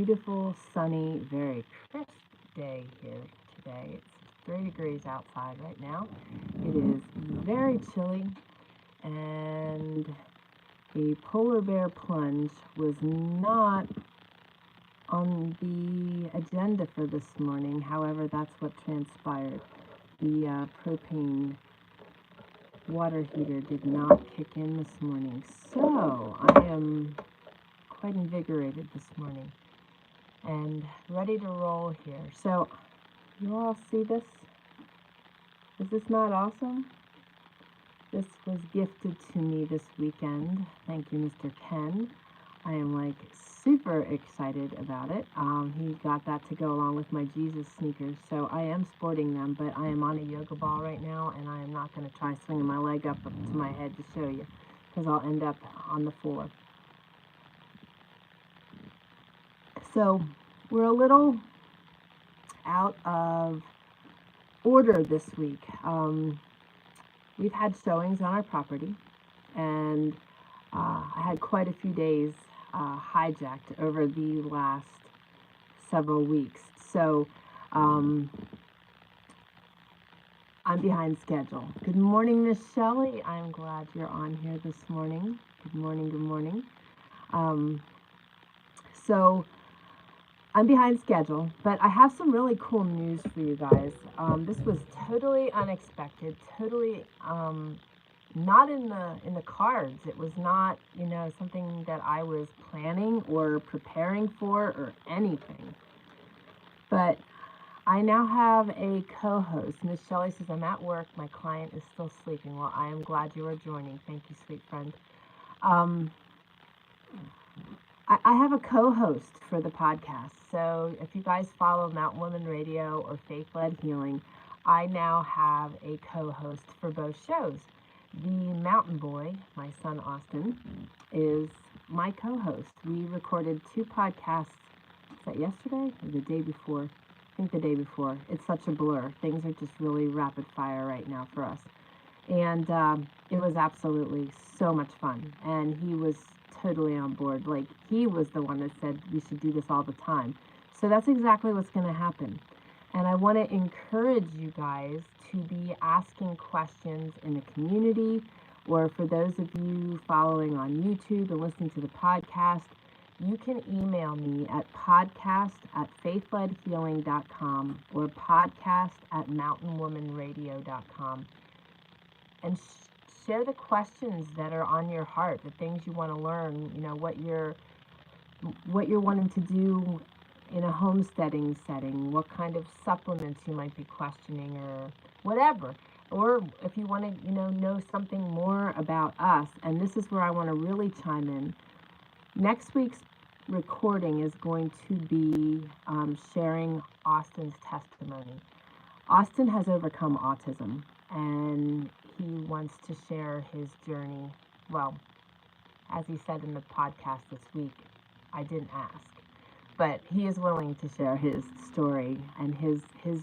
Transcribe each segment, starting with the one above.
beautiful, sunny, very crisp day here today. It's 3 degrees outside right now. It is very chilly, and a polar bear plunge was not on the agenda for this morning. However, that's what transpired. The propane water heater did not kick in this morning, so I am quite invigorated this morning and ready to roll here. So you all see this? Is this not awesome? This was gifted to me this weekend. Thank you, Mr. Ken. I am like super excited about it. He got that to go along with my Jesus sneakers, so I am sporting them, but I am on a yoga ball right now, and I am not going to try swinging my leg up to my head to show you, because I'll end up on the floor. So we're a little out of order this week. We've had showings on our property, and I had quite a few days hijacked over the last several weeks. So I'm behind schedule. Good morning, Miss Shelley. I'm glad you're on here this morning. Good morning, good morning. So I'm behind schedule, but I have some really cool news for you guys. This was totally unexpected, totally not in the cards. It was not, something that I was planning or preparing for or anything. But I now have a co-host. Miss Shelley says, I'm at work. My client is still sleeping. Well, I am glad you are joining. Thank you, sweet friend. I have a co-host for the podcast. So if you guys follow Mountain Woman Radio or Faith-Led Healing, I now have a co-host for both shows. The Mountain Boy, my son Austin, is my co-host. We recorded 2 podcasts. Was that yesterday or the day before? I think the day before. It's such a blur. Things are just really rapid fire right now for us. And it was absolutely so much fun. And he was totally on board. Like, he was the one that said we should do this all the time. So that's exactly what's going to happen. And I want to encourage you guys to be asking questions in the community, or for those of you following on YouTube and listening to the podcast, you can email me at podcast@faithledhealing.com or podcast@mountainwomanradio.com and share the questions that are on your heart, the things you want to learn, what you're wanting to do in a homesteading setting, what kind of supplements you might be questioning, or whatever. Or if you want to, know something more about us, and this is where I want to really chime in. Next week's recording is going to be sharing Austin's testimony. Austin has overcome autism, and he wants to share his journey. Well, as he said in the podcast this week, I didn't ask, but he is willing to share his story and his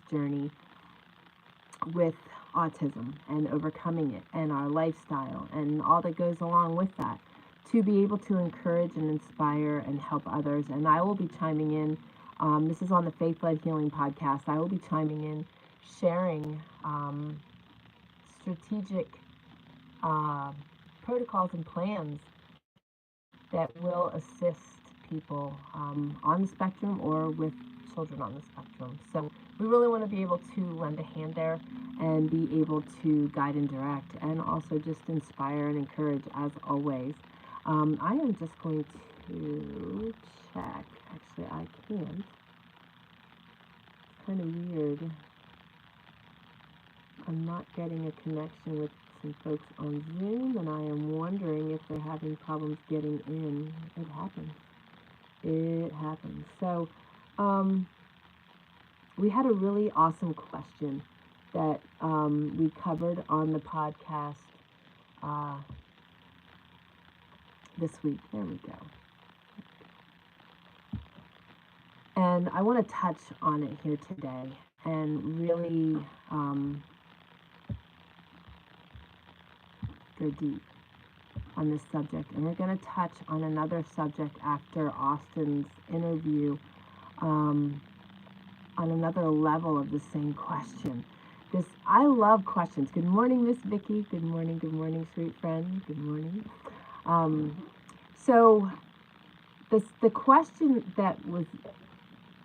journey with autism and overcoming it, and our lifestyle and all that goes along with that, to be able to encourage and inspire and help others. And I will be chiming in. This is on the Faith-Led Healing podcast. I will be chiming in, sharing strategic protocols and plans that will assist people on the spectrum or with children on the spectrum. So we really want to be able to lend a hand there and be able to guide and direct, and also just inspire and encourage, as always. I am just going to check. Actually, I can't. It's kind of weird. I'm not getting a connection with some folks on Zoom, and I am wondering if they're having problems getting in. It happens. It happens. So, we had a really awesome question that we covered on the podcast this week. There we go. And I want to touch on it here today and really go deep. on this subject, and we're going to touch on another subject after Austin's interview, on another level of the same question. I love questions. Good morning, Miss Vicky. Good morning, sweet friend. Good morning. So the question that was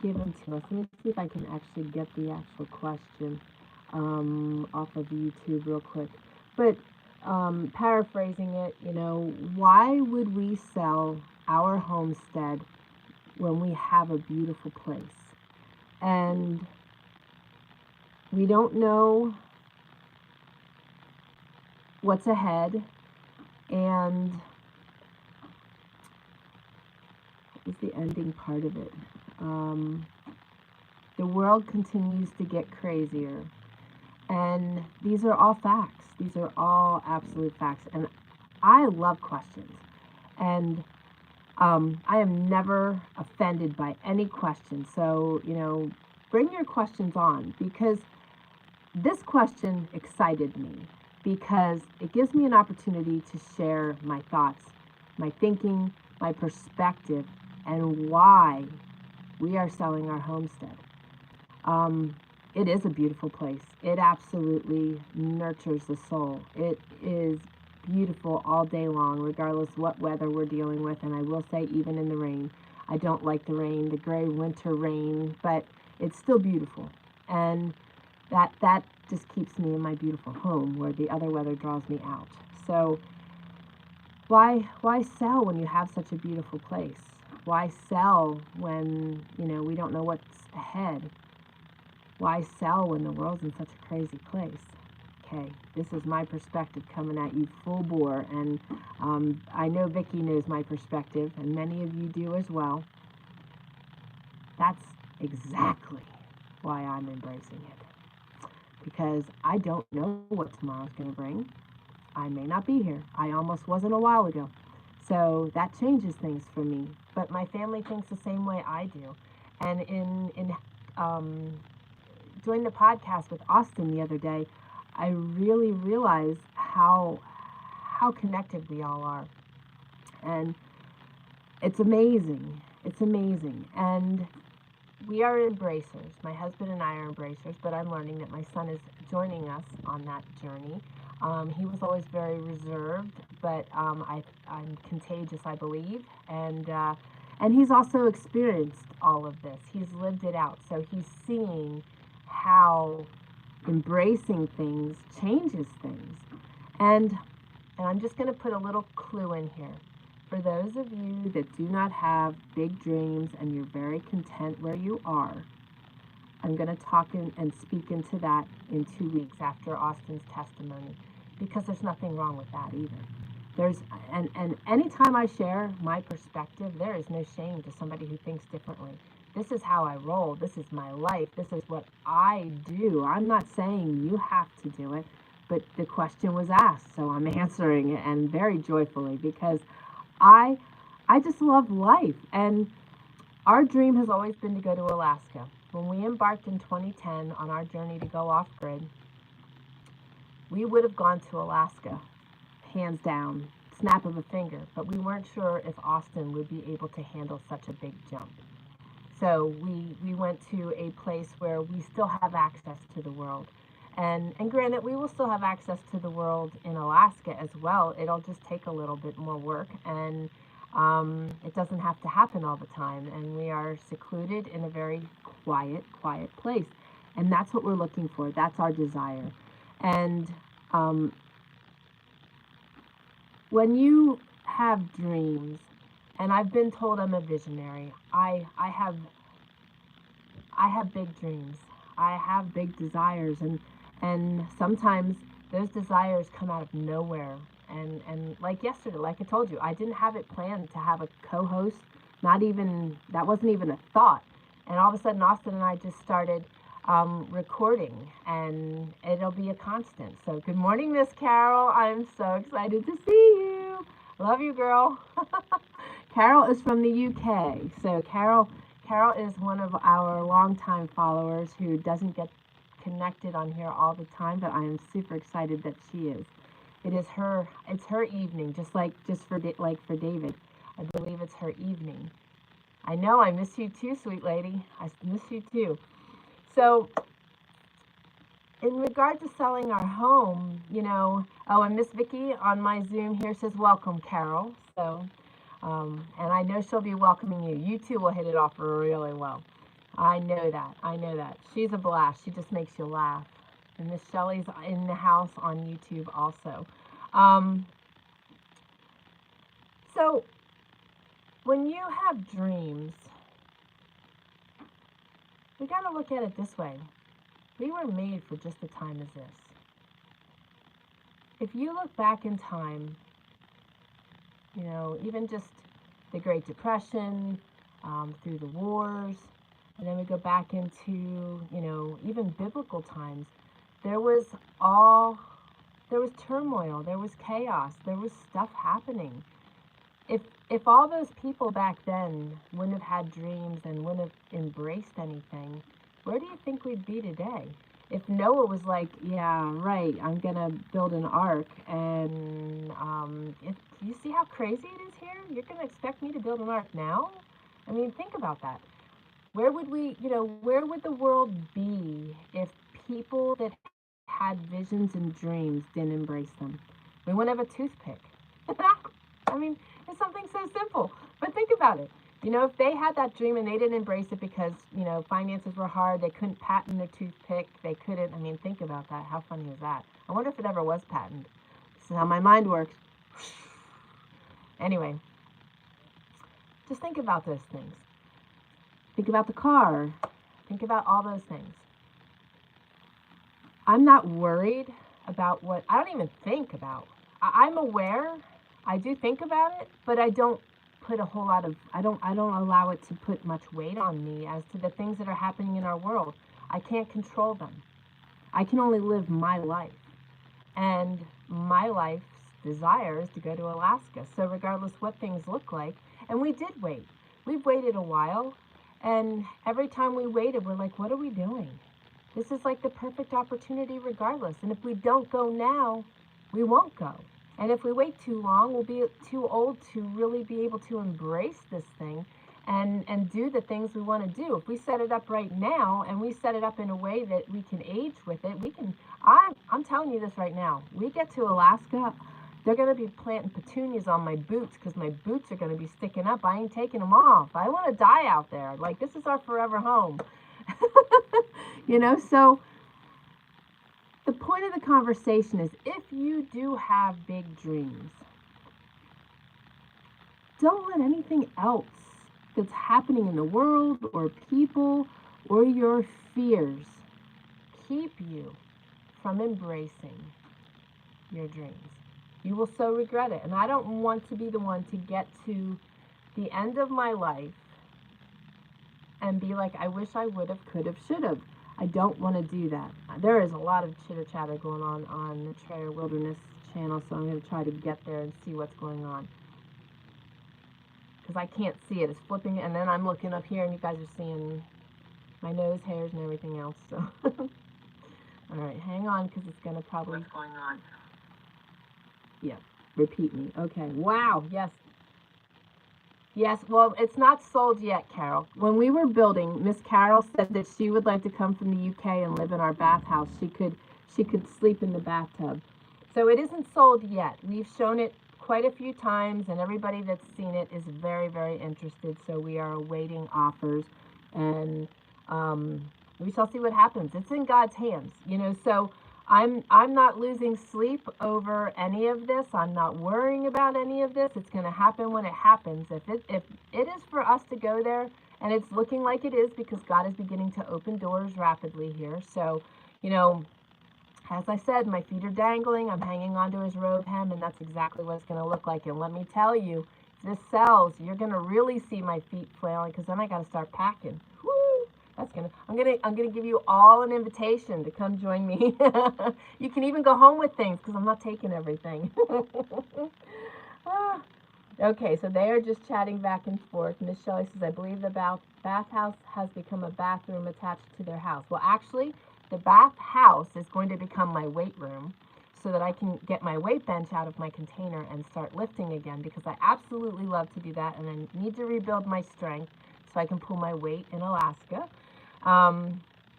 given to us, let me see if I can actually get the actual question off of YouTube real quick. But paraphrasing it, why would we sell our homestead when we have a beautiful place? And we don't know what's ahead, and what was the ending part of it? The world continues to get crazier, and these are all facts. These are all absolute facts, and I love questions, and I am never offended by any question. So, bring your questions on, because this question excited me, because it gives me an opportunity to share my thoughts, my thinking, my perspective, and why we are selling our homestead. It is a beautiful place. It absolutely nurtures the soul. It is beautiful all day long, regardless what weather we're dealing with. And I will say, even in the rain, I don't like the rain, the gray winter rain, but it's still beautiful. And that just keeps me in my beautiful home, where the other weather draws me out. So why sell when you have such a beautiful place? Why sell when, we don't know what's ahead? Why sell when the world's in such a crazy place? Okay, this is my perspective coming at you full bore, and I know Vicki knows my perspective, and many of you do as well. That's exactly why I'm embracing it, because I don't know what tomorrow's going to bring. I may not be here. I almost wasn't a while ago. So that changes things for me. But my family thinks the same way I do. And in doing the podcast with Austin the other day, I really realized how connected we all are. And it's amazing. It's amazing. And we are embracers. My husband and I are embracers, but I'm learning that my son is joining us on that journey. He was always very reserved, but I'm contagious, I believe, and he's also experienced all of this. He's lived it out, so he's seeing how embracing things changes things. And I'm just going to put a little clue in here. For those of you that do not have big dreams and you're very content where you are, I'm going to talk and speak into that in 2 weeks after Austin's testimony, because there's nothing wrong with that either. And anytime I share my perspective, there is no shame to somebody who thinks differently. This is how I roll. This is my life. This is what I do. I'm not saying you have to do it, but the question was asked, so I'm answering it, and very joyfully, because I just love life. And our dream has always been to go to Alaska. When we embarked in 2010 on our journey to go off-grid, we would have gone to Alaska, hands down, snap of a finger, but we weren't sure if Austin would be able to handle such a big jump. So we went to a place where we still have access to the world. And granted, we will still have access to the world in Alaska as well. It'll just take a little bit more work, and it doesn't have to happen all the time. And we are secluded in a very quiet place. And that's what we're looking for. That's our desire. And when you have dreams, and I've been told I'm a visionary, I have big dreams. I have big desires, and sometimes those desires come out of nowhere. And like yesterday, like I told you, I didn't have it planned to have a co-host. That wasn't even a thought. And all of a sudden, Austin and I just started recording, and it'll be a constant. So good morning, Miss Carol. I'm so excited to see you. Love you, girl. Carol is from the UK. So Carol is one of our longtime followers who doesn't get connected on here all the time, but I am super excited that she is. It is her, it's her evening, just for David. I believe it's her evening. I know, I miss you too, sweet lady. I miss you too. So, in regard to selling our home, oh, and Miss Vicky on my Zoom here says, welcome, Carol. So, and I know she'll be welcoming you. You two will hit it off really well. I know that. I know that. She's a blast. She just makes you laugh. And Miss Shelley's in the house on YouTube also. So, when you have dreams, we got to look at it this way. We were made for just a time as this. If you look back in time, even just the Great Depression, through the wars, and then we go back into, even biblical times, there was turmoil, there was chaos, there was stuff happening. If all those people back then wouldn't have had dreams and wouldn't have embraced anything, where do you think we'd be today? If Noah was like, yeah, right, I'm going to build an ark, and you see how crazy it is here? You're going to expect me to build an ark now? I mean, think about that. Where would where would the world be if people that had visions and dreams didn't embrace them? We wouldn't have a toothpick. I mean, it's something so simple, but think about it. If they had that dream and they didn't embrace it because, finances were hard, they couldn't patent their toothpick, they couldn't, think about that. How funny is that? I wonder if it ever was patented. This is how my mind works. Anyway, just think about those things. Think about the car. Think about all those things. I'm not worried about what, I don't even think about. I'm aware, I do think about it, but I don't put a whole lot of, I don't allow it to put much weight on me as to the things that are happening in our world. I can't control them. I can only live my life. And my life's desire is to go to Alaska. So regardless what things look like, and we did wait. We've waited a while, and every time we waited, we're like, what are we doing? This is like the perfect opportunity regardless. And if we don't go now, we won't go. And if we wait too long, we'll be too old to really be able to embrace this thing and do the things we want to do. If we set it up right now and we set it up in a way that we can age with it, we can, I'm telling you this right now, we get to Alaska, they're going to be planting petunias on my boots because my boots are going to be sticking up. I ain't taking them off. I want to die out there. Like, this is our forever home. So the point of the conversation is, if you do have big dreams, don't let anything else that's happening in the world or people or your fears keep you from embracing your dreams. You will so regret it. And I don't want to be the one to get to the end of my life and be like, I wish I would have, could have, should have. I don't want to do that. There is a lot of chitter-chatter going on the Trayer Wilderness channel, so I'm going to try to get there and see what's going on. Because I can't see it. It's flipping, and then I'm looking up here, and you guys are seeing my nose hairs and everything else. So, all right, hang on, because it's going to probably... What's going on? Yeah, repeat me. Okay, wow, yes. Yes, well, it's not sold yet, Carol. When we were building, Miss Carol said that she would like to come from the UK and live in our bathhouse. She could sleep in the bathtub. So it isn't sold yet. We've shown it quite a few times, and everybody that's seen it is very, very interested. So we are awaiting offers, and we shall see what happens. It's in God's hands, so I'm not losing sleep over any of this. I'm not worrying about any of this. It's going to happen when it happens. If it is for us to go there, and it's looking like it is, because God is beginning to open doors rapidly here. So, as I said, my feet are dangling. I'm hanging onto his robe hem, and that's exactly what it's going to look like. And let me tell you, if this sells, you're going to really see my feet flailing, because then I got to start packing. Woo! I'm gonna give you all an invitation to come join me. You can even go home with things, because I'm not taking everything. Okay, so they are just chatting back and forth. Miss Shelley says, I believe the bathhouse has become a bathroom attached to their house. Well, actually, the bathhouse is going to become my weight room. so that I can get my weight bench out of my container and start lifting again, because I absolutely love to do that, and I need to rebuild my strength so I can pull my weight in Alaska.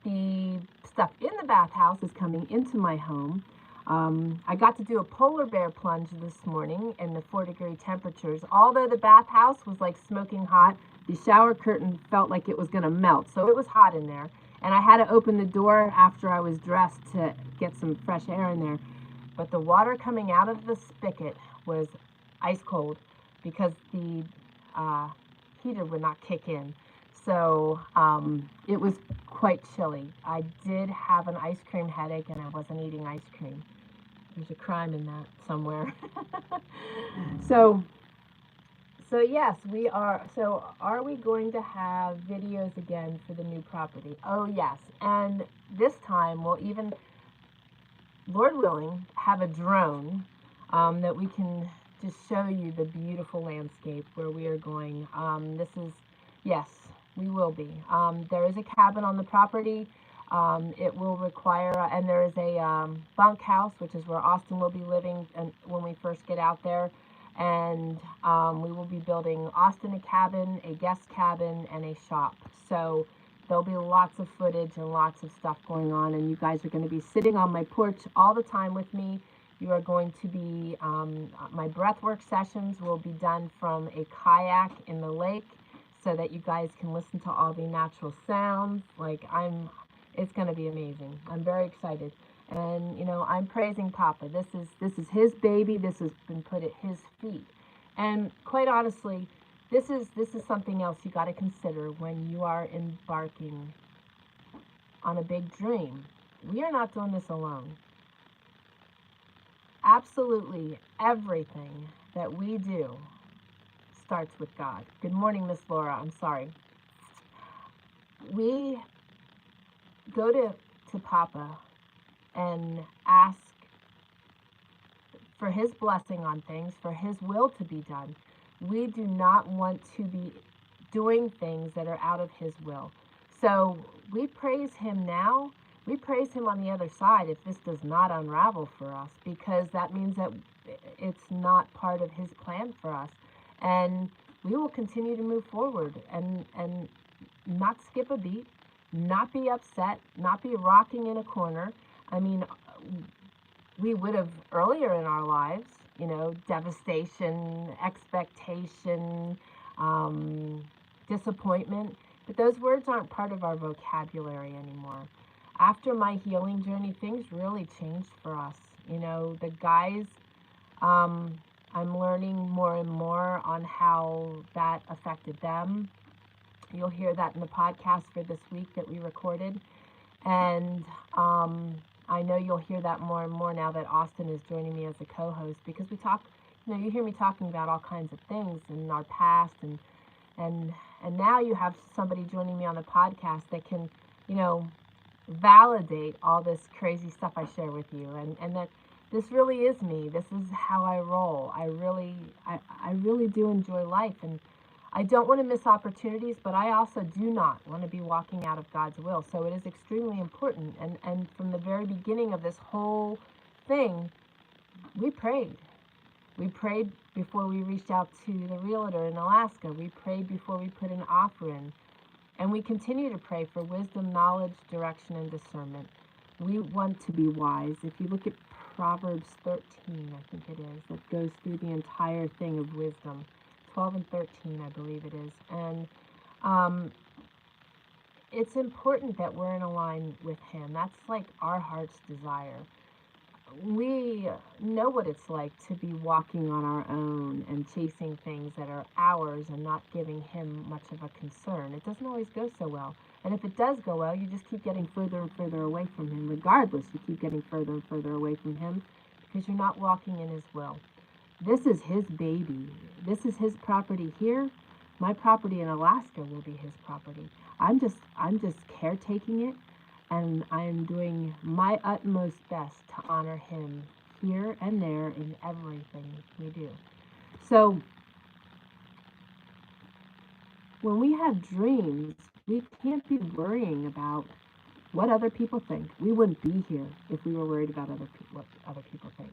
The stuff in the bathhouse is coming into my home. I got to do a polar bear plunge this morning in the 4-degree temperatures. Although the bathhouse was like smoking hot, the shower curtain felt like it was going to melt, so it was hot in there. And I had to open the door after I was dressed to get some fresh air in there. But the water coming out of the spigot was ice cold because the heater would not kick in. So it was quite chilly. I did have an ice cream headache, and I wasn't eating ice cream. There's a crime in that somewhere. So yes, we are. So are we going to have videos again for the new property? Oh yes, and this time we'll even, Lord willing, have a drone that we can just show you the beautiful landscape where we are going. Yes, we will be. There is a cabin on the property. It will require, and there is a bunkhouse, which is where Austin will be living and when we first get out there. And we will be building Austin a cabin, a guest cabin, and a shop. So there'll be lots of footage and lots of stuff going on, and you guys are going to be sitting on my porch all the time with me. You are going to be, my breathwork sessions will be done from a kayak in the lake so that you guys can listen to all the natural sounds. It's going to be amazing. I'm very excited. And, you know, I'm praising Papa. This is his baby. This has been put at his feet. And quite honestly, this is something else you got to consider when you are embarking on a big dream. We are not doing this alone. Absolutely everything that we do starts with God. Good morning, Miss Laura. I'm sorry. We go to Papa and ask for his blessing on things, for his will to be done. We do not want to be doing things that are out of his will. So we praise him now. We praise him on the other side if this does not unravel for us, because that means that it's not part of his plan for us. And we will continue to move forward and not skip a beat, not be upset, not be rocking in a corner. I mean, we would have earlier in our lives, you know, devastation, expectation, disappointment, but those words aren't part of our vocabulary anymore. After my healing journey, things really changed for us. You know, the guys, I'm learning more and more on how that affected them. You'll hear that in the podcast for this week that we recorded. And I know you'll hear that more and more now that Austin is joining me as a co-host, because we talk, you know, you hear me talking about all kinds of things in our past, and now you have somebody joining me on the podcast that can, you know, validate all this crazy stuff I share with you, and that this really is me. This is how I roll. I really do enjoy life, and I don't want to miss opportunities, but I also do not want to be walking out of God's will. So it is extremely important. And from the very beginning of this whole thing, we prayed. We prayed before we reached out to the realtor in Alaska. We prayed before we put an offer in. And we continue to pray for wisdom, knowledge, direction, and discernment. We want to be wise. If you look at Proverbs 13, I think it is, that goes through the entire thing of wisdom. 12 and 13, I believe it is. And it's important that we're in line with him. That's like our heart's desire. We know what it's like to be walking on our own and chasing things that are ours and not giving him much of a concern. It doesn't always go so well. And if it does go well, you just keep getting further and further away from him. Regardless, you keep getting further and further away from him because you're not walking in his will. This is his baby. This is his property here. My property in Alaska will be his property. I'm just caretaking it, and I am doing my utmost best to honor him here and there in everything we do. So when we have dreams, we can't be worrying about what other people think. We wouldn't be here if we were worried about what other people think.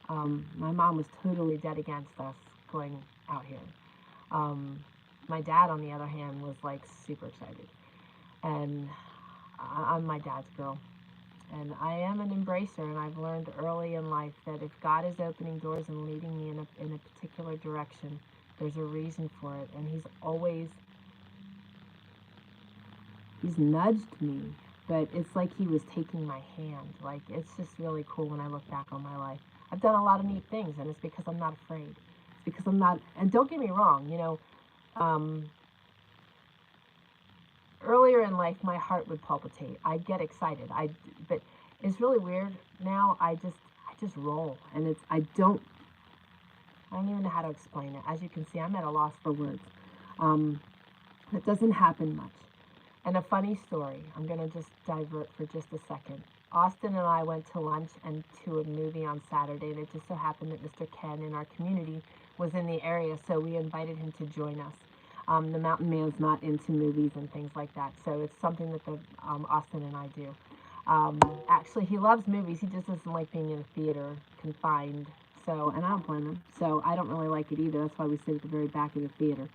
My mom was totally dead against us going out here. Um, my dad, on the other hand, was like super excited. And I'm my dad's girl. And I am an embracer, and I've learned early in life that if God is opening doors and leading me in a particular direction, there's a reason for it. And he's nudged me, but it's like he was taking my hand. Like, it's just really cool when I look back on my life. I've done a lot of neat things, and it's because I'm not afraid. It's because I'm not, and don't get me wrong, earlier in life, my heart would palpitate. I'd get excited. But it's really weird now. I just roll, and I don't even know how to explain it. As you can see, I'm at a loss for words. It doesn't happen much. And a funny story, I'm going to just divert for just a second. Austin and I went to lunch and to a movie on Saturday, and it just so happened that Mr. Ken in our community was in the area, so we invited him to join us. The mountain man's not into movies and things like that, so it's something that Austin and I do. Actually, he loves movies. He just doesn't like being in a theater, confined. So, and I don't blame him. So I don't really like it either. That's why we sit at the very back of the theater.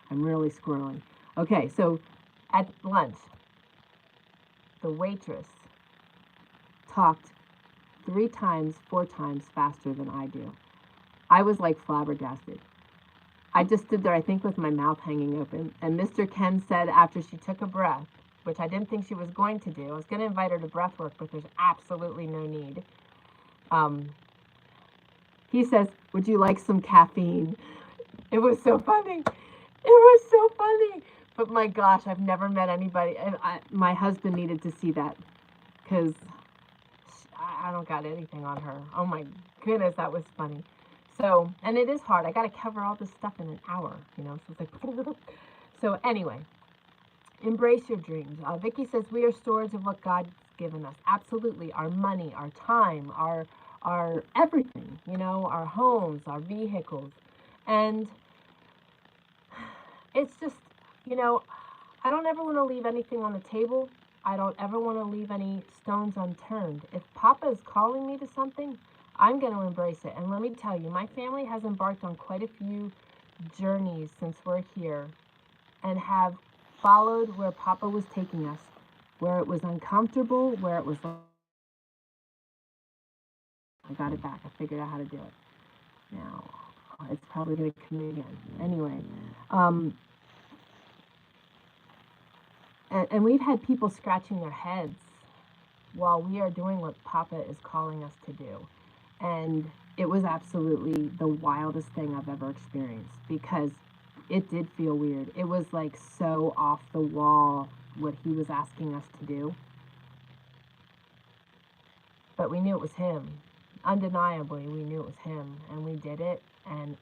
I'm really squirrely. Okay, so at lunch, the waitress talked 3 times, 4 times faster than I do. I was like flabbergasted. I just stood there, I think, with my mouth hanging open. And Mr. Ken said after she took a breath, which I didn't think she was going to do, I was going to invite her to Breathwork, but there's absolutely no need. He says, "Would you like some caffeine?" It was so funny. It was so funny. But my gosh, I've never met anybody. And my husband needed to see that because I don't got anything on her. Oh my goodness, that was funny. So, and it is hard. I got to cover all this stuff in an hour, So it's like, so anyway, embrace your dreams. Vicki says we are stewards of what God's given us. Absolutely, our money, our time, our everything. Our homes, our vehicles, and it's just, I don't ever want to leave anything on the table. I don't ever want to leave any stones unturned. If Papa is calling me to something, I'm going to embrace it. And let me tell you, my family has embarked on quite a few journeys since we're here and have followed where Papa was taking us, where it was uncomfortable, where it was like, I got it back. I figured out how to do it. Now, it's probably going to come in again. Anyway, and we've had people scratching their heads while we are doing what Papa is calling us to do. And it was absolutely the wildest thing I've ever experienced because it did feel weird. It was like so off the wall what he was asking us to do. But we knew it was him. Undeniably, we knew it was him, and we did it, and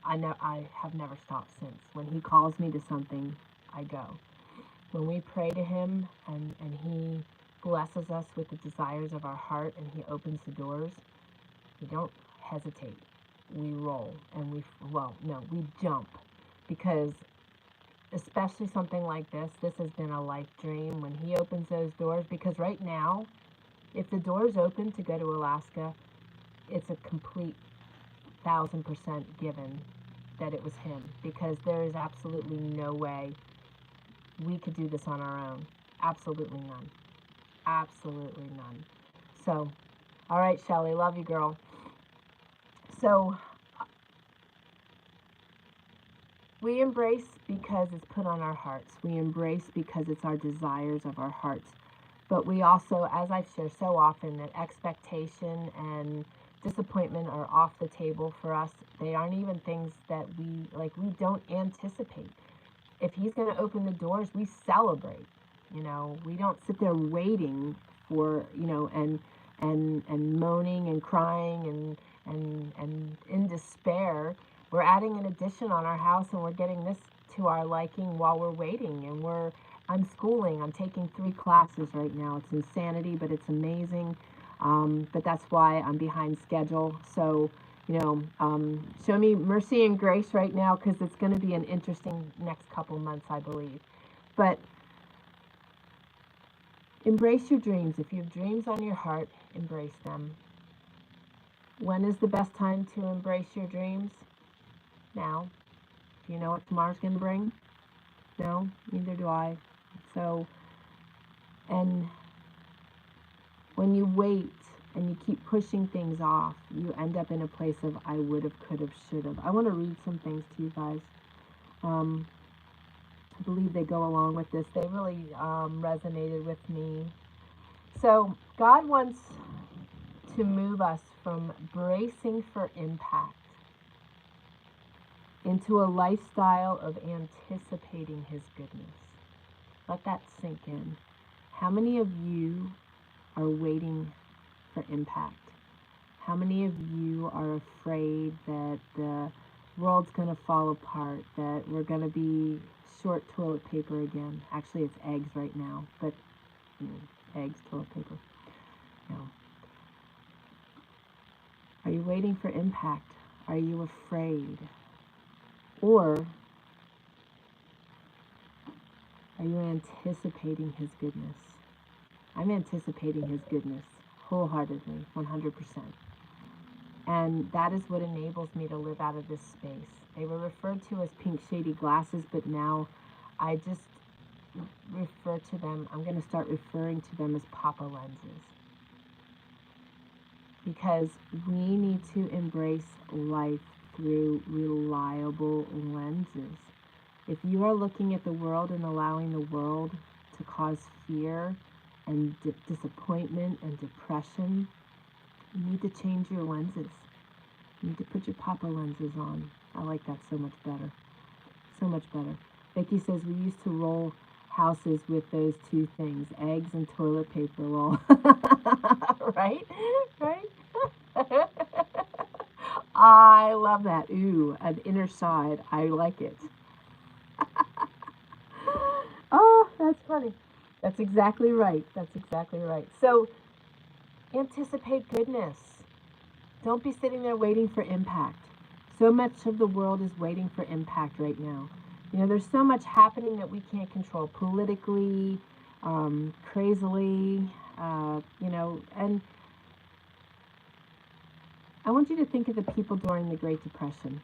I have never stopped since. When he calls me to something, I go. When we pray to him and he blesses us with the desires of our heart and he opens the doors, we don't hesitate. We roll and we jump, because especially something like this has been a life dream when he opens those doors, because right now, if the doors open to go to Alaska, it's a complete 1,000% given that it was him, because there is absolutely no way we could do this on our own. Absolutely none. Absolutely none. So, all right, Shelly, love you, girl. So, we embrace because it's put on our hearts. We embrace because it's our desires of our hearts. But we also, as I've shared so often, that expectation and disappointment are off the table for us. They aren't even things that we don't anticipate. If he's going to open the doors, we celebrate. We don't sit there waiting for, and moaning and crying and in despair. We're adding an addition on our house, and we're getting this to our liking while we're waiting. And I'm schooling. I'm taking 3 classes right now. It's insanity, but it's amazing. But that's why I'm behind schedule. So, show me mercy and grace right now, because it's going to be an interesting next couple months, I believe. But Embrace your dreams. If you have dreams on your heart, embrace them. When is the best time to embrace your dreams? Now. Do you know what tomorrow's going to bring? No, neither do I. So, and when you wait and you keep pushing things off, you end up in a place of I would have, could have, should have. I want to read some things to you guys. I believe they go along with this. They really resonated with me. So God wants to move us from bracing for impact into a lifestyle of anticipating His goodness. Let that sink in. How many of you are waiting for impact? How many of you are afraid that the world's going to fall apart, that we're going to be short toilet paper again? Actually, it's eggs right now, but eggs, toilet paper. No. Are you waiting for impact? Are you afraid? Or are you anticipating His goodness? I'm anticipating His goodness wholeheartedly, 100%. And that is what enables me to live out of this space. They were referred to as pink shady glasses, but now I just refer to them, I'm going to start referring to them as Papa lenses. Because we need to embrace life through reliable lenses. If you are looking at the world and allowing the world to cause fear and disappointment and depression, you need to change your lenses. You need to put your Papa lenses on. I like that so much better. So much better. Becky says we used to roll houses with those two things, eggs and toilet paper roll. Right? Right? I love that. Ooh, an inner side. I like it. Oh, that's funny. That's exactly right. That's exactly right. So, anticipate goodness. Don't be sitting there waiting for impact. So much of the world is waiting for impact right now. You know, there's so much happening that we can't control politically, crazily, and I want you to think of the people during the Great Depression.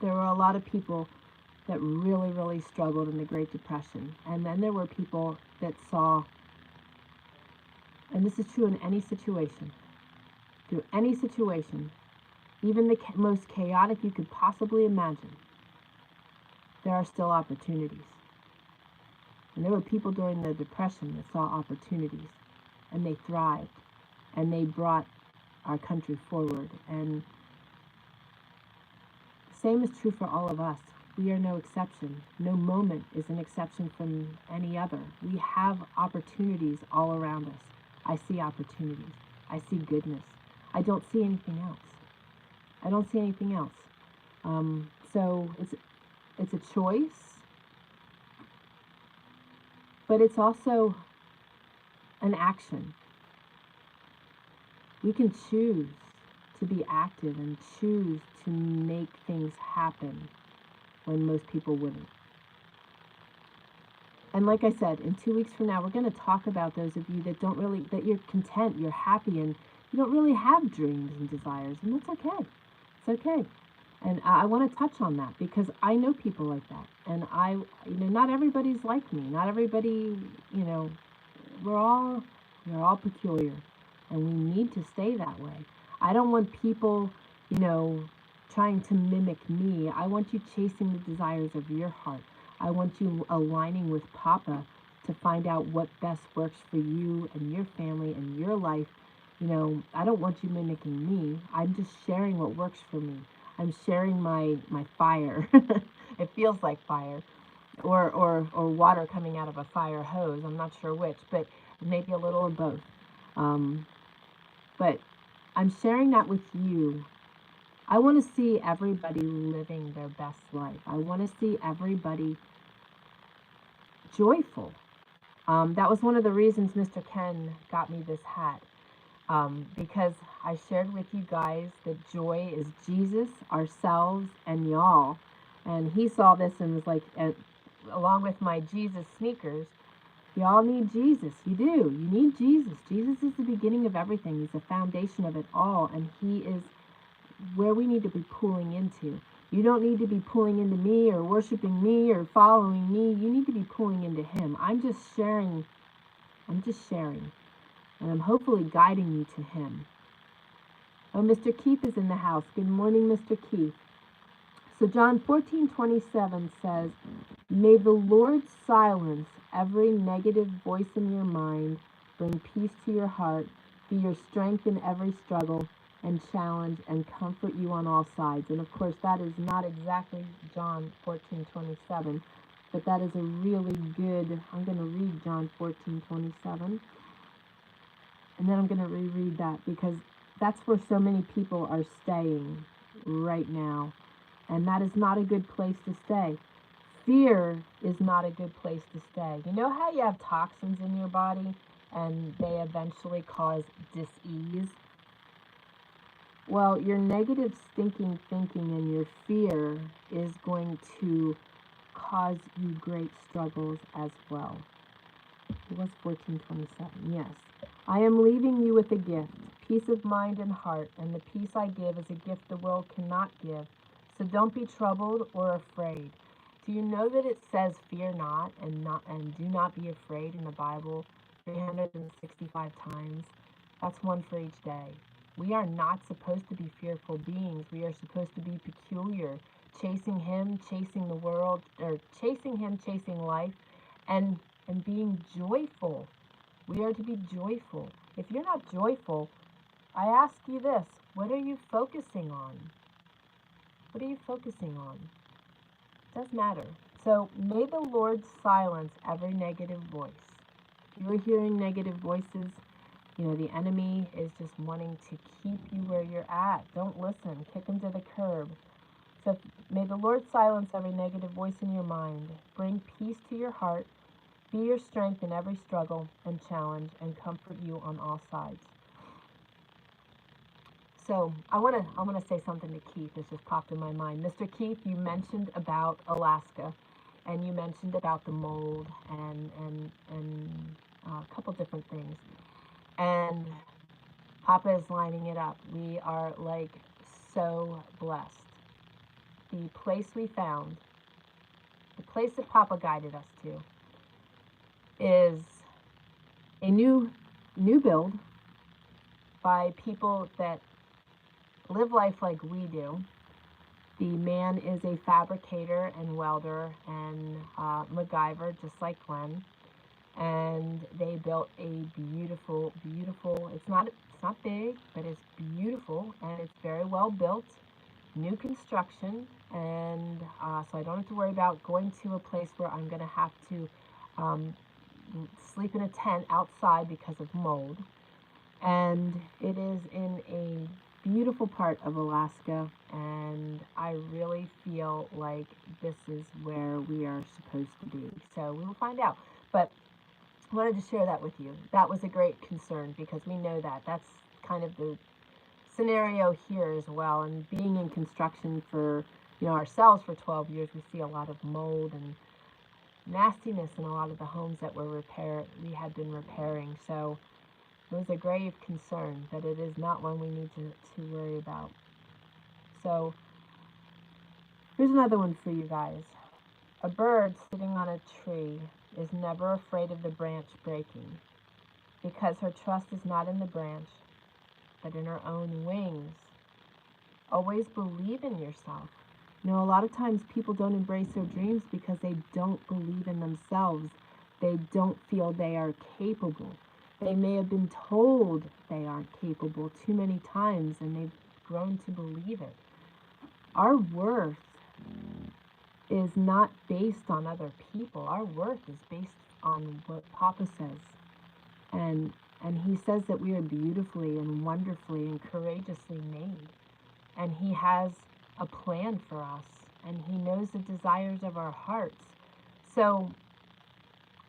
There were a lot of people that really, really struggled in the Great Depression. And then there were people that saw, and this is true in any situation, through any situation, even the most chaotic you could possibly imagine, there are still opportunities. And there were people during the Depression that saw opportunities, and they thrived, and they brought our country forward. And the same is true for all of us. We are no exception. No moment is an exception from any other. We have opportunities all around us. I see opportunities. I see goodness. I don't see anything else. I don't see anything else. So it's a choice, but it's also an action. We can choose to be active and choose to make things happen when most people wouldn't. And like I said, in 2 weeks from now, we're going to talk about those of you that don't really, that you're content, you're happy, and you don't really have dreams and desires, and that's okay. It's okay. And I want to touch on that because I know people like that. And not everybody's like me. Not everybody, we're all peculiar, and we need to stay that way. I don't want people, trying to mimic me. I want you chasing the desires of your heart. I want you aligning with Papa to find out what best works for you and your family and your life. I don't want you mimicking me. I'm just sharing what works for me. I'm sharing my fire. It feels like fire, or water coming out of a fire hose. I'm not sure which, but maybe a little of both. But I'm sharing that with you. I want to see everybody living their best life. I want to see everybody joyful. That was one of the reasons Mr. Ken got me this hat. Because I shared with you guys that joy is Jesus, ourselves, and y'all. And he saw this and was like, along with my Jesus sneakers, You all need Jesus. You do. You need Jesus. Jesus is the beginning of everything. He's the foundation of it all, and he is where we need to be pulling into. You don't need to be pulling into me or worshiping me or following me. You need to be pulling into him. I'm just sharing. And I'm hopefully guiding you to him. Oh, Mr. Keith is in the house. Good morning, Mr. Keith. So John 14:27 says, "May the Lord silence every negative voice in your mind, bring peace to your heart, be your strength in every struggle, and challenge and comfort you on all sides." And of course, that is not exactly John 14:27, but that is a really good, I'm going to read John 14:27, and then I'm going to reread that because that's where so many people are staying right now. And that is not a good place to stay. Fear is not a good place to stay. You know how you have toxins in your body and they eventually cause dis-ease? Well, your negative stinking thinking and your fear is going to cause you great struggles as well. It was 14:27, yes. "I am leaving you with a gift, peace of mind and heart, and the peace I give is a gift the world cannot give. So don't be troubled or afraid." Do you know that it says fear not and do not be afraid in the Bible 365 times? That's one for each day. We are not supposed to be fearful beings. We are supposed to be peculiar, chasing him, chasing the world, or chasing him, chasing life, and being joyful. We are to be joyful. If you're not joyful, I ask you this, what are you focusing on? What are you focusing on? It does matter. So may the Lord silence every negative voice. If you're hearing negative voices, the enemy is just wanting to keep you where you're at. Don't listen. Kick him to the curb. So may the Lord silence every negative voice in your mind. Bring peace to your heart. Be your strength in every struggle and challenge and comfort you on all sides. So I want to say something to Keith. This just popped in my mind. Mr. Keith, you mentioned about Alaska, and you mentioned about the mold and a couple different things. And Papa is lining it up. We are like so blessed. The place we found, the place that Papa guided us to, is a new build by people that live life like we do. The man is a fabricator and welder and MacGyver, just like Glenn. And they built a beautiful, it's not big, but it's beautiful, and it's very well built, new construction, and so I don't have to worry about going to a place where I'm going to have to sleep in a tent outside because of mold. And it is in a beautiful part of Alaska, and I really feel like this is where we are supposed to be. So we will find out. But I wanted to share that with you. That was a great concern because we know that. That's kind of the scenario here as well. And being in construction for, ourselves for 12 years, we see a lot of mold and nastiness in a lot of the homes that we had been repairing. So it was a grave concern, but it is not one we need to worry about. So here's another one for you guys. A bird sitting on a tree is never afraid of the branch breaking because her trust is not in the branch, but in her own wings. Always believe in yourself. A lot of times people don't embrace their dreams because they don't believe in themselves. They don't feel they are capable. They may have been told they aren't capable too many times, and they've grown to believe it. Our worth is not based on other people. Our worth is based on what Papa says. And he says that we are beautifully and wonderfully and courageously made. And he has a plan for us, and he knows the desires of our hearts. So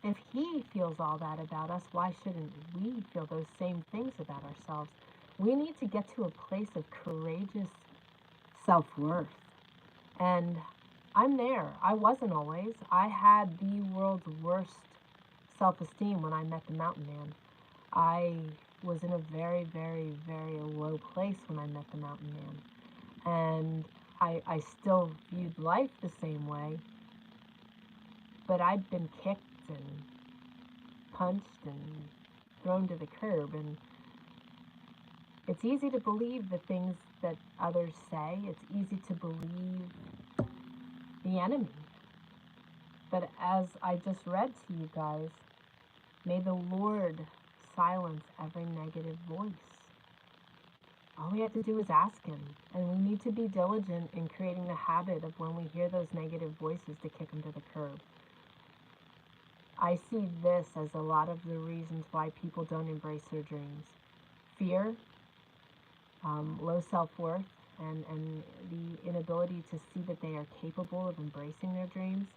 if he feels all that about us, why shouldn't we feel those same things about ourselves? We need to get to a place of courageous self-worth. And I'm there. I wasn't always. I had the world's worst self-esteem when I met the mountain man. I was in a very, very, very low place when I met the mountain man. And I still viewed life the same way, but I'd been kicked and punched and thrown to the curb. And it's easy to believe the things that others say. It's easy to believe the enemy. But as I just read to you guys, may the Lord silence every negative voice. All we have to do is ask Him, and we need to be diligent in creating the habit of when we hear those negative voices to kick them to the curb. I see this as a lot of the reasons why people don't embrace their dreams. Fear, low self-worth, and the inability to see that they are capable of embracing their dreams,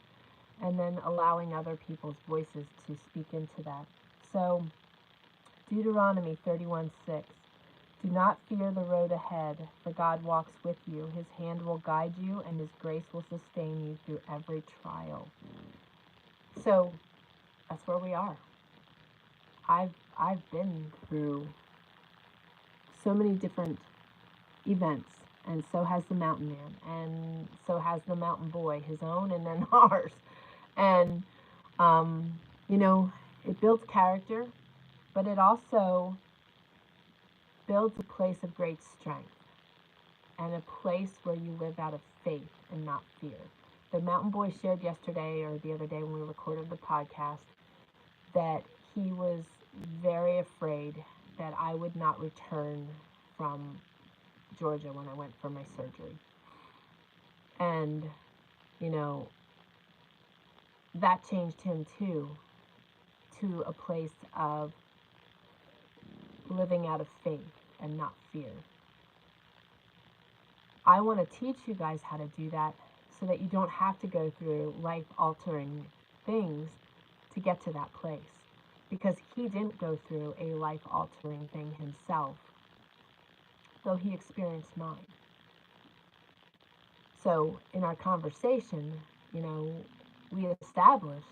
and then allowing other people's voices to speak into that. So, Deuteronomy 31:6. Do not fear the road ahead, for God walks with you. His hand will guide you, and His grace will sustain you through every trial. So, that's where we are. I've been through so many different events, and so has the mountain man, and so has the mountain boy, his own and then ours. And, it builds character, but it also builds a place of great strength and a place where you live out of faith and not fear. The mountain boy shared yesterday or the other day when we recorded the podcast that he was very afraid that I would not return from Georgia when I went for my surgery. And, that changed him too, to a place of living out of faith and not fear. I want to teach you guys how to do that so that you don't have to go through life-altering things to get to that place. Because he didn't go through a life-altering thing himself, though he experienced mine. So in our conversation, we established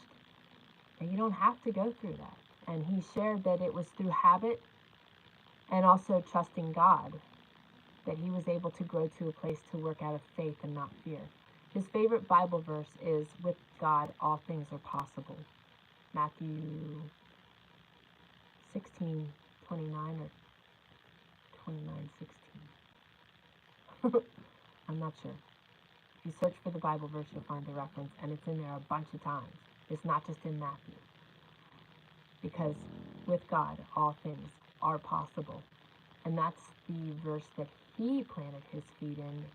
that you don't have to go through that. And he shared that it was through habit and also trusting God that he was able to grow to a place to work out of faith and not fear. His favorite Bible verse is, with God, all things are possible. Matthew 16:29 or 29:16. I'm not sure. If you search for the Bible verse, you'll find the reference, and it's in there a bunch of times. It's not just in Matthew. Because with God, all things are possible. And that's the verse that he planted his feet in,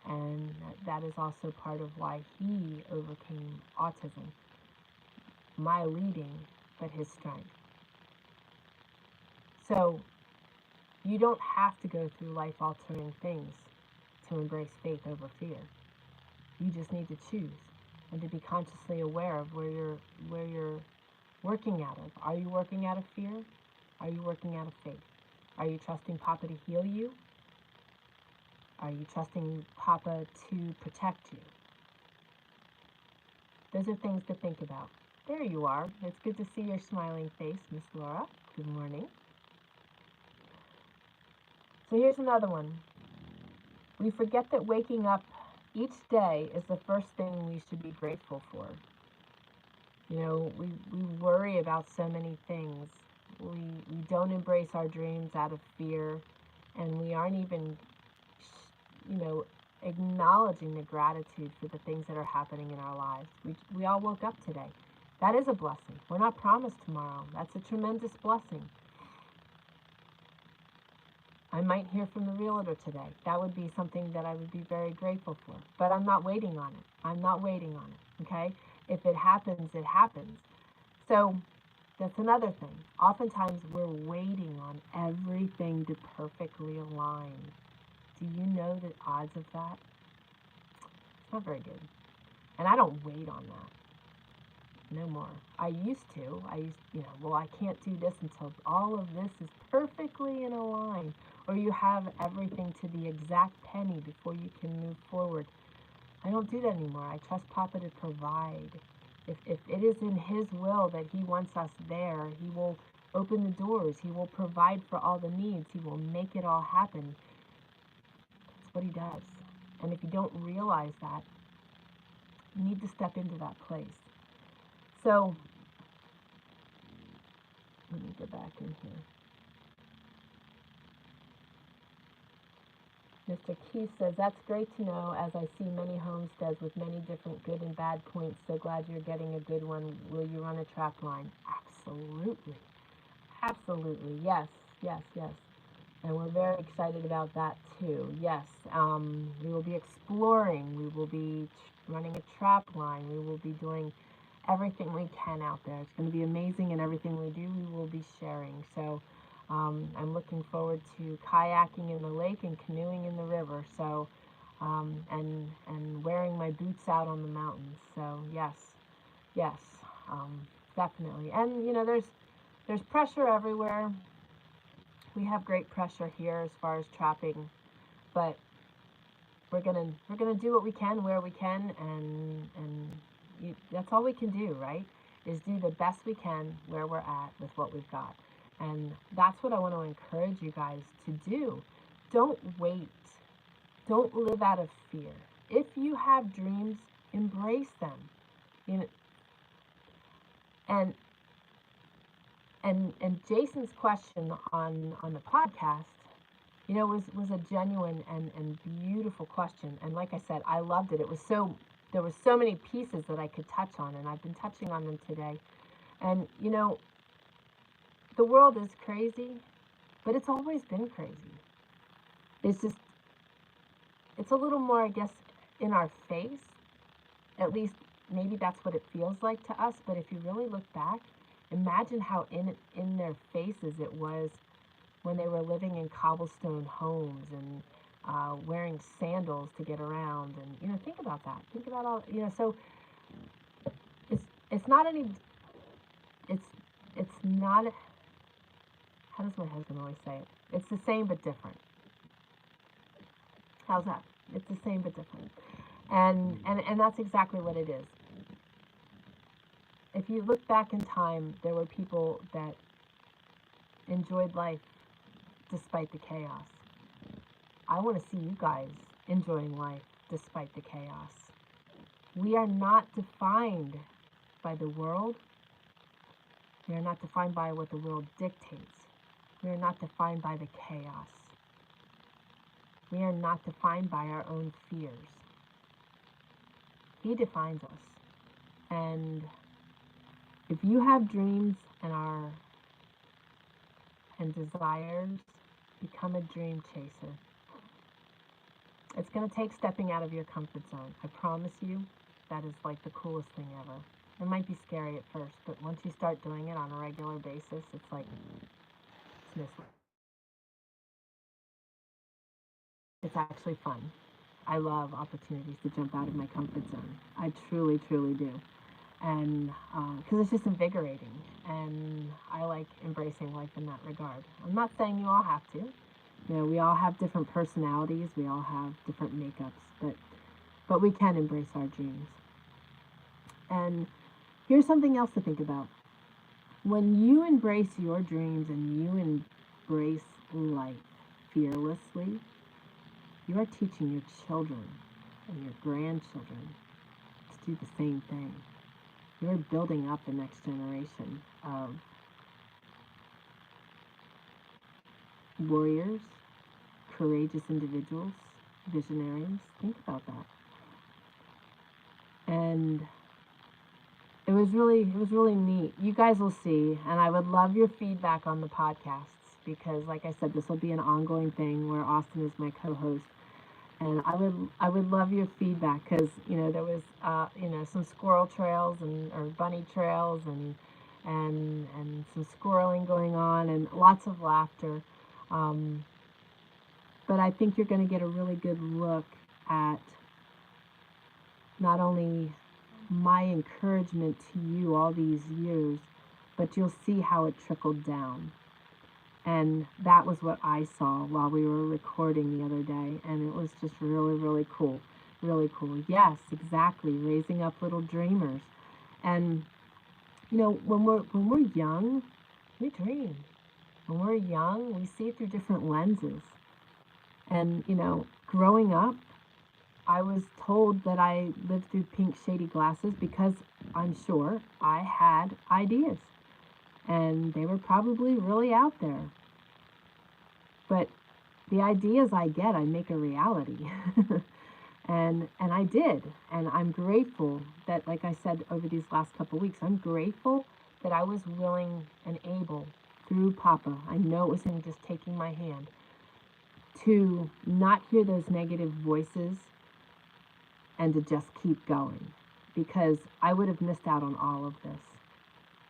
and that is also part of why he overcame autism. My leading, but his strength. So, you don't have to go through life-altering things to embrace faith over fear. You just need to choose and to be consciously aware of where you're working out of. Are you working out of fear? Are you working out of faith? Are you trusting Papa to heal you? Are you trusting Papa to protect you? Those are things to think about. There you are. It's good to see your smiling face, Miss Laura. Good morning. So here's another one. We forget that waking up each day is the first thing we should be grateful for. We worry about so many things. We don't embrace our dreams out of fear, and we aren't even, acknowledging the gratitude for the things that are happening in our lives. We all woke up today. That is a blessing. We're not promised tomorrow. That's a tremendous blessing. I might hear from the realtor today. That would be something that I would be very grateful for. But I'm not waiting on it. I'm not waiting on it, okay? If it happens, it happens. So that's another thing. Oftentimes we're waiting on everything to perfectly align. Do you know the odds of that? It's not very good. And I don't wait on that. No more. I used to. I can't do this until all of this is perfectly in a line. Or you have everything to the exact penny before you can move forward. I don't do that anymore. I trust Papa to provide. If it is in his will that he wants us there, he will open the doors. He will provide for all the needs. He will make it all happen. That's what he does. And if you don't realize that, you need to step into that place. So, let me go back in here. Mr. Keith says, that's great to know, as I see many homesteads with many different good and bad points. So glad you're getting a good one. Will you run a trap line? Absolutely. Absolutely. Yes, yes, yes. And we're very excited about that too. Yes, we will be exploring. We will be running a trap line. We will be doing everything we can out there. It's going to be amazing, and everything we do, we will be sharing. So I'm looking forward to kayaking in the lake and canoeing in the river. So and wearing my boots out on the mountains. So yes, yes, definitely. And you know, there's pressure everywhere. We have great pressure here as far as trapping, but we're gonna do what we can where we can, and that's all we can do, right? Is do the best we can where we're at with what we've got, and that's what I want to encourage you guys to do. Don't wait. Don't live out of fear. If you have dreams, embrace them. You know, and Jason's question on the podcast, you know, was a genuine and beautiful question. And like I said, I loved it. There were so many pieces that I could touch on, and I've been touching on them today. And you know, the world is crazy, but it's always been crazy. It's just, it's a little more, I guess, in our face. At least maybe that's what it feels like to us. But if you really look back, imagine how in their faces it was when they were living in cobblestone homes and wearing sandals to get around. And you know, think about that. Think about all, you know. So it's not any. It's not. How does my husband always say it? It's the same but different. How's that? It's the same but different. And that's exactly what it is. If you look back in time, there were people that enjoyed life despite the chaos. I want to see you guys enjoying life despite the chaos. We are not defined by the world. We are not defined by what the world dictates. We are not defined by the chaos. We are not defined by our own fears. He defines us. And if you have dreams and desires, become a dream chaser. It's going to take stepping out of your comfort zone. I promise you, that is like the coolest thing ever. It might be scary at first, but once you start doing it on a regular basis, it's like, it's actually fun. I love opportunities to jump out of my comfort zone. I truly, truly do. And because it's just invigorating, and I like embracing life in that regard. I'm not saying you all have to. You know, we all have different personalities, we all have different makeups, but we can embrace our dreams. And here's something else to think about. When you embrace your dreams and you embrace life fearlessly, you are teaching your children and your grandchildren to do the same thing. You're building up the next generation of warriors, courageous individuals, visionaries. Think about that. And it was really neat. You guys will see, and I would love your feedback on the podcasts, because like I said, this will be an ongoing thing where Austin is my co-host. And I would love your feedback, because you know, there was you know, some squirrel trails or bunny trails and some squirreling going on and lots of laughter. But I think you're going to get a really good look at not only my encouragement to you all these years, but you'll see how it trickled down. And that was what I saw while we were recording the other day. And it was just really, really cool. Really cool. Yes, exactly. Raising up little dreamers. And, you know, when we're young, we dream. When we're young, we see through different lenses. And, you know, growing up, I was told that I lived through pink shady glasses because I'm sure I had ideas. And they were probably really out there. But the ideas I get, I make a reality. and I did. And I'm grateful that, like I said, over these last couple of weeks, I'm grateful that I was willing and able through Papa, I know it was him just taking my hand, to not hear those negative voices and to just keep going, because I would have missed out on all of this.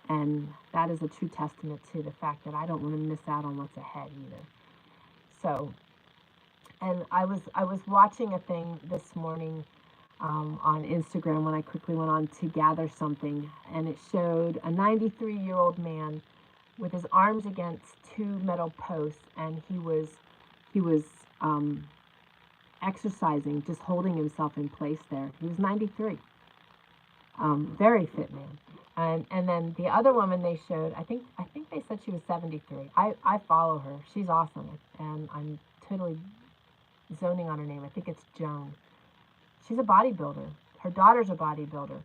And that is a true testament to the fact that I don't want to miss out on what's ahead either. So, and I was watching a thing this morning on Instagram when I quickly went on to gather something, and it showed a 93-year-old man with his arms against two metal posts, and he was exercising, just holding himself in place there. He was 93. Very fit man. And then the other woman they showed, I think they said she was 73. I follow her. She's awesome, and I'm totally zoning on her name. I think it's Joan. She's a bodybuilder. Her daughter's a bodybuilder,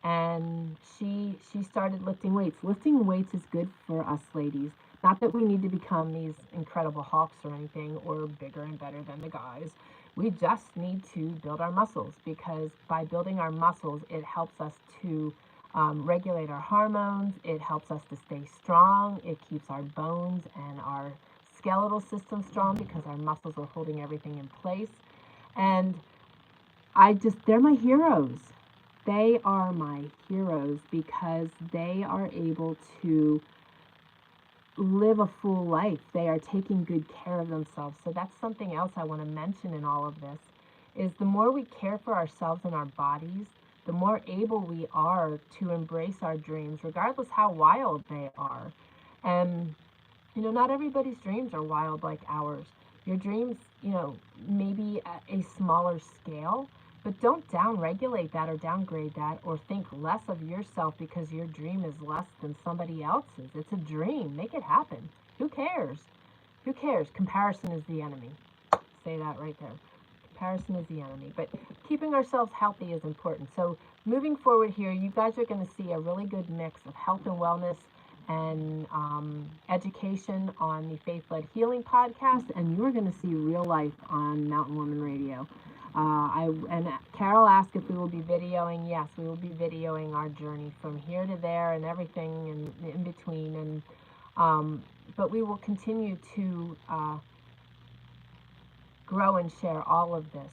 and she started lifting weights. Lifting weights is good for us ladies. Not that we need to become these incredible hawks or anything, or bigger and better than the guys. We just need to build our muscles, because by building our muscles, it helps us to regulate our hormones. It helps us to stay strong. It keeps our bones and our skeletal system strong because our muscles are holding everything in place. And they're my heroes. They are my heroes because they are able to live a full life. They are taking good care of themselves. So that's something else I want to mention in all of this, is the more we care for ourselves and our bodies, the more able we are to embrace our dreams, regardless how wild they are. And, you know, not everybody's dreams are wild like ours. Your dreams, you know, maybe at a smaller scale, but don't down-regulate that or downgrade that or think less of yourself because your dream is less than somebody else's. It's a dream. Make it happen. Who cares? Who cares? Comparison is the enemy. Say that right there. Comparison is the enemy. But keeping ourselves healthy is important. So moving forward here, you guys are going to see a really good mix of health and wellness and education on the Faith-Led Healing podcast, and you are going to see real life on Mountain Woman Radio. And Carol asked if we will be videoing. Yes, we will be videoing our journey from here to there and everything in between. And but we will continue to grow and share all of this.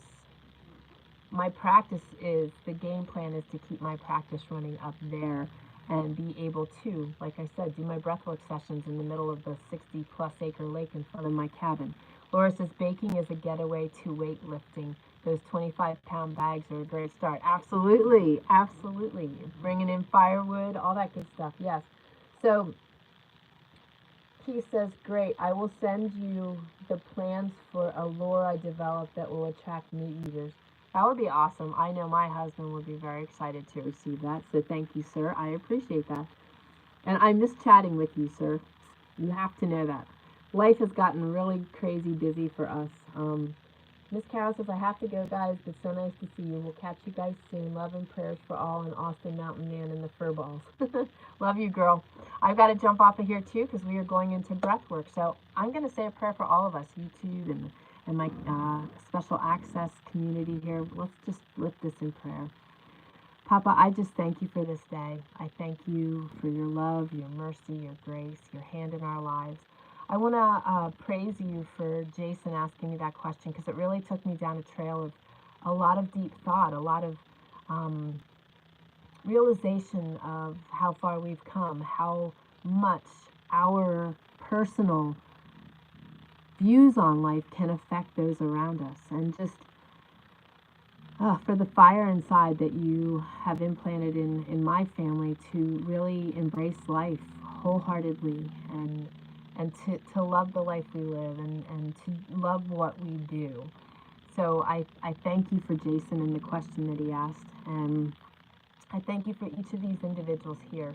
My practice is, the game plan is to keep my practice running up there and be able to, like I said, do my breathwork sessions in the middle of the 60-plus acre lake in front of my cabin. Laura says baking is a getaway to weightlifting. Those 25-pound bags are a great start. Absolutely, absolutely. Bringing in firewood, all that good stuff, yes. So he says, great, I will send you the plans for a lure I developed that will attract meat eaters. That would be awesome. I know my husband would be very excited to receive that. So thank you, sir. I appreciate that. And I miss chatting with you, sir. You have to know that. Life has gotten really crazy busy for us. Miss Carol says, I have to go, guys, but so nice to see you. We'll catch you guys soon. Love and prayers for all, and Austin Mountain Man and the fur balls. Love you, girl. I've got to jump off of here, too, because we are going into breathwork. So I'm going to say a prayer for all of us, YouTube and my special access community here. Let's just lift this in prayer. Papa, I just thank you for this day. I thank you for your love, your mercy, your grace, your hand in our lives. I want to praise you for Jason asking me that question, because it really took me down a trail of a lot of deep thought, a lot of realization of how far we've come, how much our personal views on life can affect those around us, and just for the fire inside that you have implanted in my family to really embrace life wholeheartedly and to love the life we live and to love what we do. So I thank you for Jason and the question that he asked. And I thank you for each of these individuals here.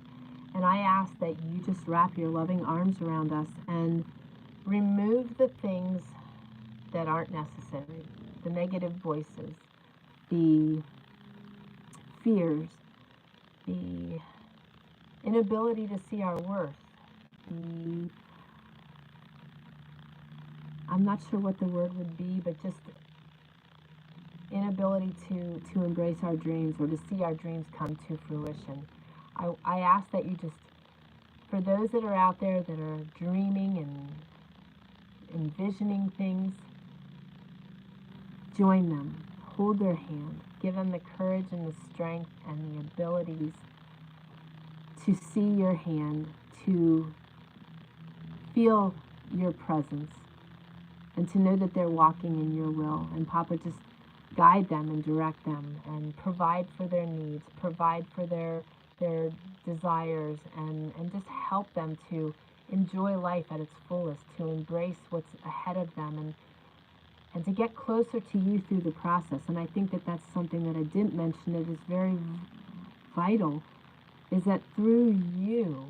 And I ask that you just wrap your loving arms around us and remove the things that aren't necessary, the negative voices, the fears, the inability to see our worth, the, I'm not sure what the word would be, but just inability to embrace our dreams or to see our dreams come to fruition. I ask that you just, for those that are out there that are dreaming and envisioning things, join them, hold their hand, give them the courage and the strength and the abilities to see your hand, to feel your presence, and to know that they're walking in your will. And Papa, just guide them and direct them and provide for their needs, provide for their desires, and just help them to enjoy life at its fullest, to embrace what's ahead of them, and to get closer to you through the process. And I think that that's something that I didn't mention that is very vital, is that through you,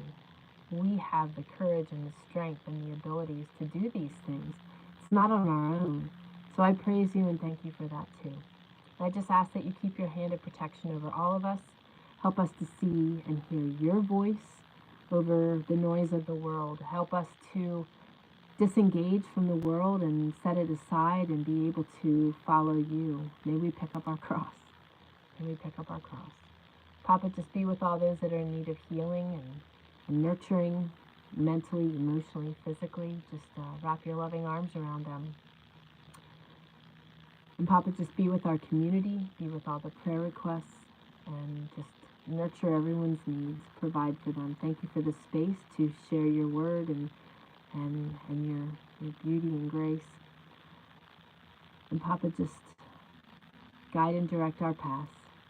we have the courage and the strength and the abilities to do these things. It's not on our own. So I praise you and thank you for that too. And I just ask that you keep your hand of protection over all of us. Help us to see and hear your voice over the noise of the world. Help us to disengage from the world and set it aside and be able to follow you. May we pick up our cross. May we pick up our cross. Papa, just be with all those that are in need of healing and nurturing mentally, emotionally, physically. Just wrap your loving arms around them. And Papa, just be with our community, be with all the prayer requests, and just nurture everyone's needs, provide for them. Thank you for the space to share your word and your beauty and grace. And Papa, just guide and direct our paths,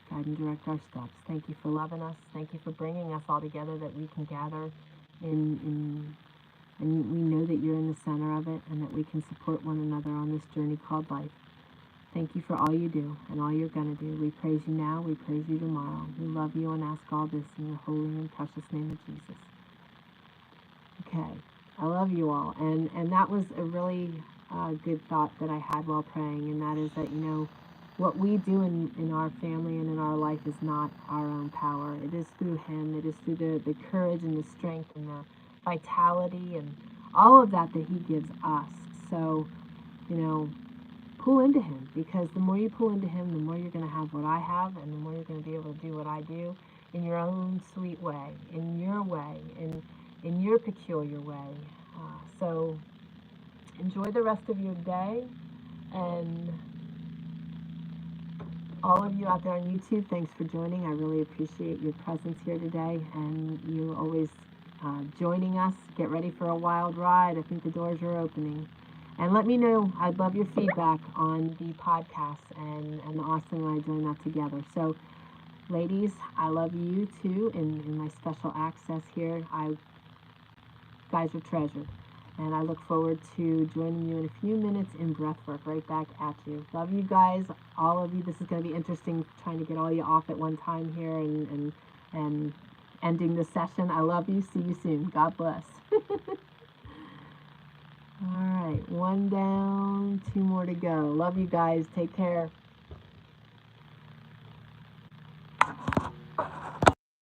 guide and direct our steps. Thank you for loving us. Thank you for bringing us all together that we can gather and we know that you're in the center of it and that we can support one another on this journey called life. Thank you for all you do and all you're going to do. We praise you now. We praise you tomorrow. We love you and ask all this in the holy and precious name of Jesus. Okay. I love you all. And that was a really good thought that I had while praying, and that is that, you know, what we do in our family and in our life is not our own power. It is through him. It is through the courage and the strength and the vitality and all of that he gives us. So, you know, pull into him, because the more you pull into him, the more you're going to have what I have, and the more you're going to be able to do what I do in your own sweet way, in your way, in your peculiar way. So enjoy the rest of your day, and all of you out there on YouTube, thanks for joining. I really appreciate your presence here today, and you always joining us. Get ready for a wild ride. I think the doors are opening. And let me know. I'd love your feedback on the podcast, and Austin and I doing that together. So, ladies, I love you too in my special access here. Guys are treasured. And I look forward to joining you in a few minutes in Breathwork, right back at you. Love you guys, all of you. This is going to be interesting trying to get all you off at one time here and ending the session. I love you. See you soon. God bless. All right, one down, two more to go. Love you guys. Take care.